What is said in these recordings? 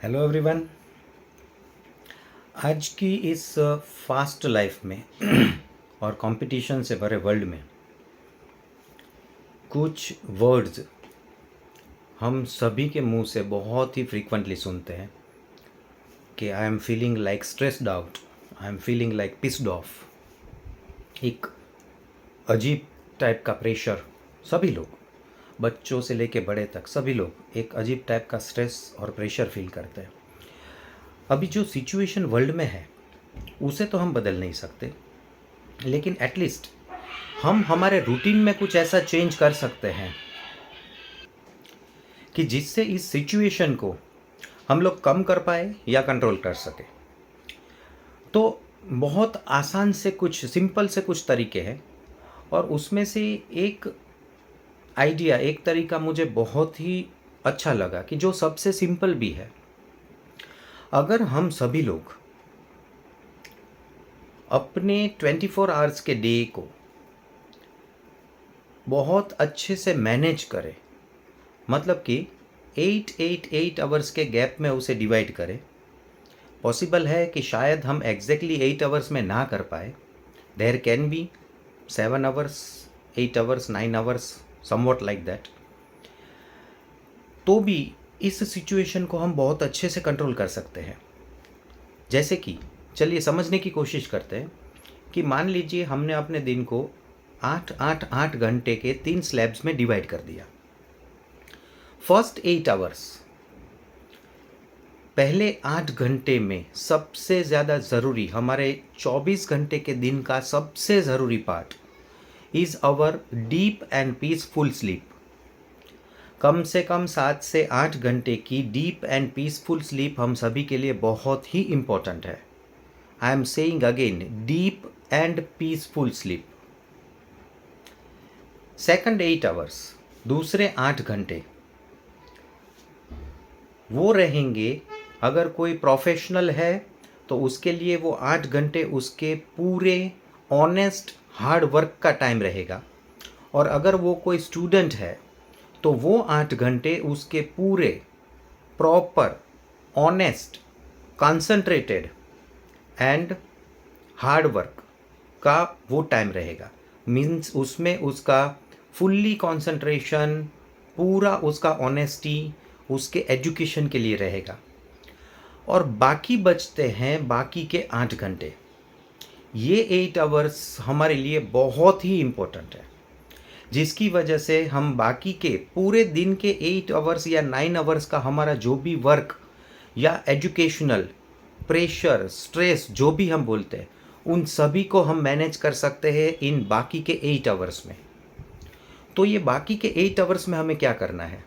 Hello everyone. आज की इस फास्ट लाइफ में और कंपटीशन से भरे वर्ल्ड में कुछ वर्ड्स हम सभी के मुंह से बहुत ही फ्रीक्वेंटली सुनते हैं कि I am feeling like stressed out, I am feeling like pissed off. एक अजीब टाइप का प्रेशर, सभी लोग, बच्चों से लेके बड़े तक सभी लोग एक अजीब टाइप का स्ट्रेस और प्रेशर फील करते हैं। अभी जो सिचुएशन वर्ल्ड में है उसे तो हम बदल नहीं सकते, लेकिन एटलीस्ट हम हमारे रूटीन में कुछ ऐसा चेंज कर सकते हैं कि जिससे इस सिचुएशन को हम लोग कम कर पाए या कंट्रोल कर सके। तो बहुत आसान से कुछ सिंपल से कुछ तरीके हैं और उसमें से एक आइडिया, एक तरीका मुझे बहुत ही अच्छा लगा कि जो सबसे सिंपल भी है। अगर हम सभी लोग अपने 24 आवर्स के डे को बहुत अच्छे से मैनेज करें, मतलब कि 8 आवर्स के गैप में उसे डिवाइड करें। पॉसिबल है कि शायद हम एग्जैक्टली 8 आवर्स में ना कर पाए। There can be 7 hours, 8 hours, 9 hours, somewhat like that. तो भी इस सिचुएशन को हम बहुत अच्छे से कंट्रोल कर सकते हैं। जैसे कि चलिए समझने की कोशिश करते हैं कि मान लीजिए हमने अपने दिन को 8 घंटे के 3 स्लैब्स में डिवाइड कर दिया। फर्स्ट 8 आवर्स, पहले 8 घंटे में सबसे ज़्यादा ज़रूरी, हमारे 24 घंटे के दिन का सबसे ज़रूरी part is our deep and peaceful sleep. कम से कम 7 से 8 घंटे की डीप एंड पीसफुल स्लीप हम सभी के लिए बहुत ही इम्पोर्टेंट है। I am saying again, deep and peaceful sleep. Second 8 hours, दूसरे 8 घंटे वो रहेंगे। अगर कोई प्रोफेशनल है तो उसके लिए वो 8 घंटे उसके पूरे ऑनेस्ट हार्ड वर्क का टाइम रहेगा, और अगर वो कोई स्टूडेंट है तो वो 8 घंटे उसके पूरे proper honest concentrated and hard work का वो टाइम रहेगा। मीन्स उसमें उसका फुल्ली कंसंट्रेशन, पूरा उसका ऑनेस्टी उसके एजुकेशन के लिए रहेगा। और बाकी बचते हैं बाकी के 8 घंटे। ये 8 आवर्स हमारे लिए बहुत ही इम्पोर्टेंट है, जिसकी वजह से हम बाकी के पूरे दिन के 8 आवर्स या 9 आवर्स का हमारा जो भी वर्क या एजुकेशनल प्रेशर, स्ट्रेस, जो भी हम बोलते हैं, उन सभी को हम मैनेज कर सकते हैं इन बाकी के 8 आवर्स में। तो ये बाकी के 8 आवर्स में हमें क्या करना है?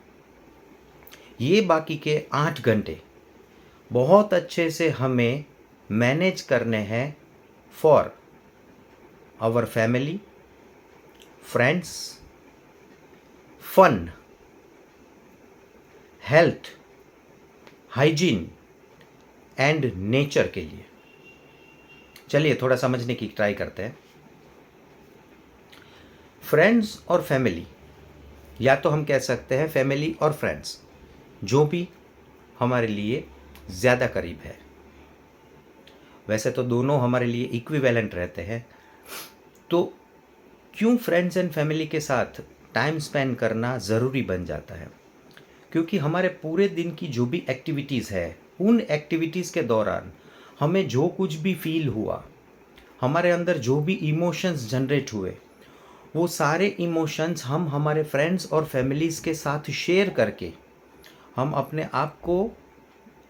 ये बाकी के 8 घंटे बहुत अच्छे से हमें मैनेज करने हैं for our family, friends, fun, health, hygiene and nature के लिए। चलिए थोड़ा समझने की ट्राई करते हैं। फ्रेंड्स और फैमिली, या तो हम कह सकते हैं फैमिली और फ्रेंड्स, जो भी हमारे लिए ज़्यादा करीब है। वैसे तो दोनों हमारे लिए इक्विवेलेंट रहते हैं। तो क्यों फ्रेंड्स एंड फैमिली के साथ टाइम स्पेंड करना ज़रूरी बन जाता है? क्योंकि हमारे पूरे दिन की जो भी एक्टिविटीज़ है, उन एक्टिविटीज़ के दौरान हमें जो कुछ भी फील हुआ, हमारे अंदर जो भी इमोशंस जनरेट हुए, वो सारे इमोशंस हम हमारे फ्रेंड्स और फैमिलीज़ के साथ शेयर करके हम अपने आप को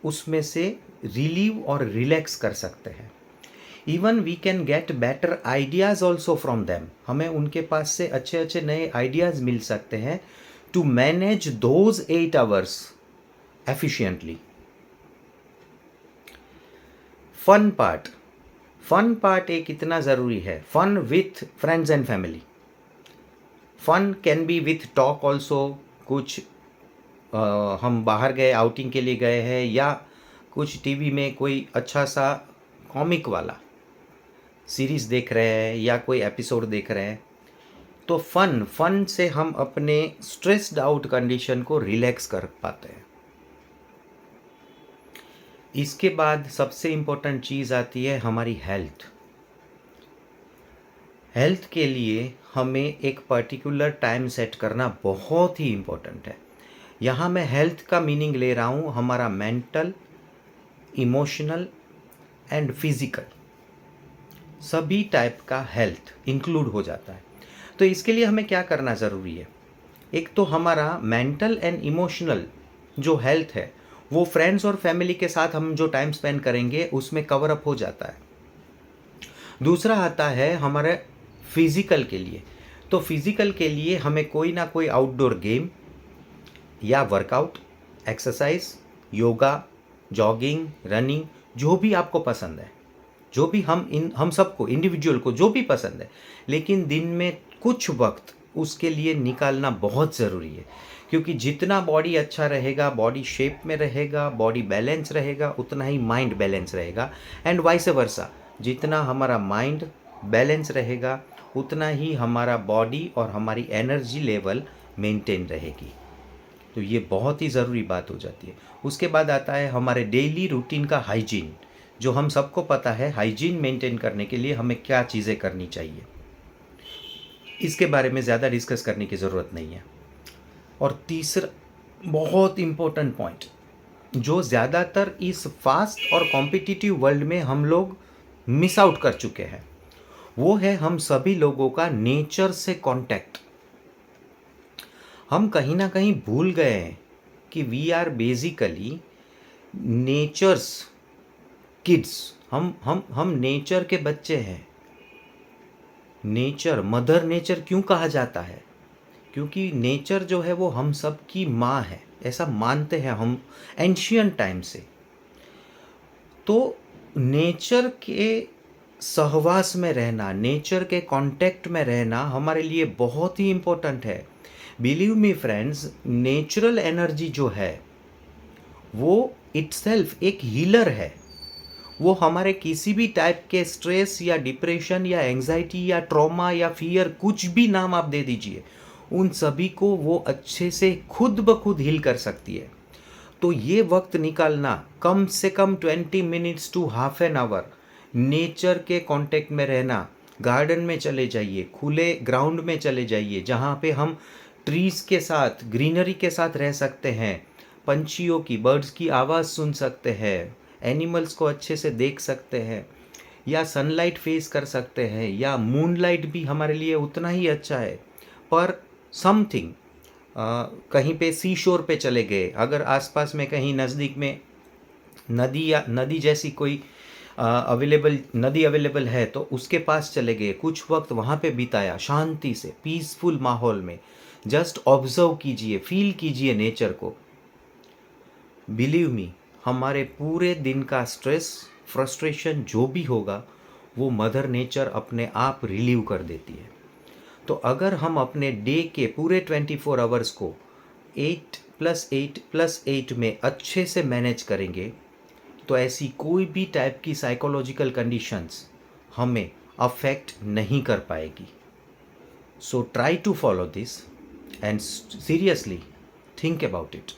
उसमें से रिलीव और रिलैक्स कर सकते हैं। Even we can get better ideas also from them. हमें उनके पास से अच्छे अच्छे नए आइडियाज़ मिल सकते हैं to manage those 8 hours efficiently. Fun part, fun part एक इतना ज़रूरी है। Fun with friends and family. Fun can be with talk also. कुछ हम बाहर गए, आउटिंग के लिए गए हैं, या कुछ टीवी में कोई अच्छा सा कॉमिक वाला सीरीज़ देख रहे हैं या कोई एपिसोड देख रहे हैं, तो फन से हम अपने स्ट्रेस्ड आउट कंडीशन को रिलैक्स कर पाते हैं। इसके बाद सबसे इम्पोर्टेंट चीज़ आती है हमारी हेल्थ। हेल्थ के लिए हमें एक पर्टिकुलर टाइम सेट करना बहुत ही इम्पोर्टेंट है। यहाँ मैं हेल्थ का मीनिंग ले रहा हूँ हमारा मेंटल, इमोशनल एंड फिज़िकल, सभी टाइप का हेल्थ इंक्लूड हो जाता है। तो इसके लिए हमें क्या करना ज़रूरी है? एक तो हमारा मेंटल एंड इमोशनल जो हेल्थ है वो फ्रेंड्स और फैमिली के साथ हम जो टाइम स्पेंड करेंगे उसमें कवर अप हो जाता है। दूसरा आता है हमारे फिज़िकल के लिए। तो फिज़िकल के लिए हमें कोई ना कोई आउटडोर गेम या workout, exercise, yoga, jogging, running, जो भी आपको पसंद है, जो भी हम सबको इंडिविजुअल को जो भी पसंद है, लेकिन दिन में कुछ वक्त उसके लिए निकालना बहुत ज़रूरी है। क्योंकि जितना बॉडी अच्छा रहेगा, बॉडी शेप में रहेगा, बॉडी बैलेंस रहेगा, उतना ही माइंड बैलेंस रहेगा एंड वाइस वर्सा। जितना हमारा माइंड बैलेंस रहेगा उतना ही हमारा बॉडी और हमारी एनर्जी लेवल मेंटेन रहेगी। तो ये बहुत ही ज़रूरी बात हो जाती है। उसके बाद आता है हमारे डेली रूटीन का हाइजीन, जो हम सबको पता है हाइजीन मेंटेन करने के लिए हमें क्या चीज़ें करनी चाहिए। इसके बारे में ज़्यादा डिस्कस करने की ज़रूरत नहीं है। और तीसरा बहुत इम्पोर्टेंट पॉइंट जो ज़्यादातर इस फास्ट और कॉम्पिटिटिव वर्ल्ड में हम लोग मिस आउट कर चुके हैं, वो है हम सभी लोगों का नेचर से कांटेक्ट। हम कहीं ना कहीं भूल गए हैं कि we are basically nature's kids. हम नेचर के बच्चे हैं। नेचर, मदर नेचर क्यों कहा जाता है? क्योंकि नेचर जो है वो हम सब की माँ है, ऐसा मानते हैं हम एंशियंट टाइम से। तो नेचर के सहवास में रहना, नेचर के कांटेक्ट में रहना हमारे लिए बहुत ही इम्पोर्टेंट है। Believe me friends, natural energy जो है वो इटसेल्फ एक हीलर है। वो हमारे किसी भी टाइप के स्ट्रेस या डिप्रेशन या एंजाइटी या ट्रॉमा या फियर, कुछ भी नाम आप दे दीजिए, उन सभी को वो अच्छे से खुद ब खुद हील कर सकती है। तो ये वक्त निकालना कम से कम 20 minutes to half an hour nature के कांटेक्ट में रहना। गार्डन में चले जाइए, खुले ग्राउंड में चले जाइए जहाँ पे हम ट्रीज़ के साथ, ग्रीनरी के साथ रह सकते हैं, पंछियों की, बर्ड्स की आवाज़ सुन सकते हैं, एनिमल्स को अच्छे से देख सकते हैं, या सनलाइट फेस कर सकते हैं, या मूनलाइट भी हमारे लिए उतना ही अच्छा है। पर समथिंग कहीं पे सी शोर पे चले गए, अगर आसपास में कहीं नज़दीक में नदी या नदी जैसी कोई नदी अवेलेबल है तो उसके पास चले गए, कुछ वक्त वहाँ पे बिताया शांति से, पीसफुल माहौल में। जस्ट ऑब्जर्व कीजिए, फील कीजिए नेचर को। बिलीव मी, हमारे पूरे दिन का स्ट्रेस, फ्रस्ट्रेशन जो भी होगा वो मदर नेचर अपने आप रिलीव कर देती है। तो अगर हम अपने डे के पूरे 24 आवर्स को 8+8+8 में अच्छे से मैनेज करेंगे तो ऐसी कोई भी टाइप की साइकोलॉजिकल कंडीशंस हमें अफेक्ट नहीं कर पाएगी। So try to follow this and seriously think about it.